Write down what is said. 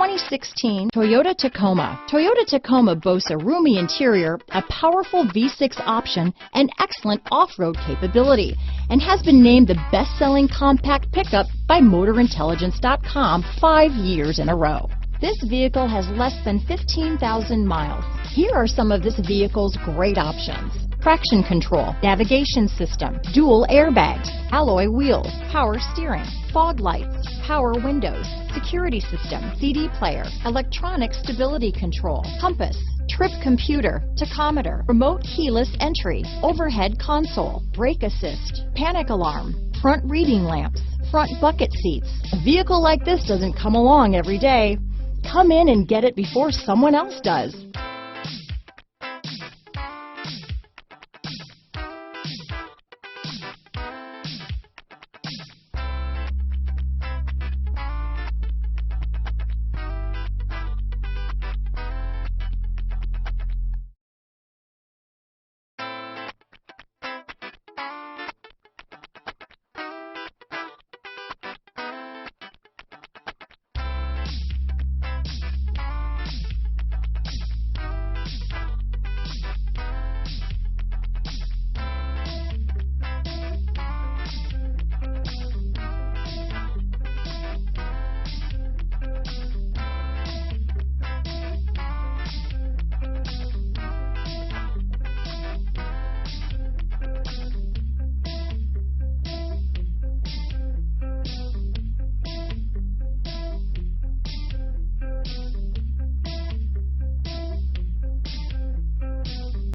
2016 Toyota Tacoma. Toyota Tacoma boasts a roomy interior, a powerful V6 option, and excellent off-road capability, and has been named the best-selling compact pickup by MotorIntelligence.com 5 years in a row. This vehicle has less than 15,000 miles. Here are some of this vehicle's great options: traction control, navigation system, dual airbags, alloy wheels, power steering, fog lights, power windows, security system, CD player, electronic stability control, compass, trip computer, tachometer, remote keyless entry, overhead console, brake assist, panic alarm, front reading lamps, front bucket seats. A vehicle like this doesn't come along every day. Come in and get it before someone else does.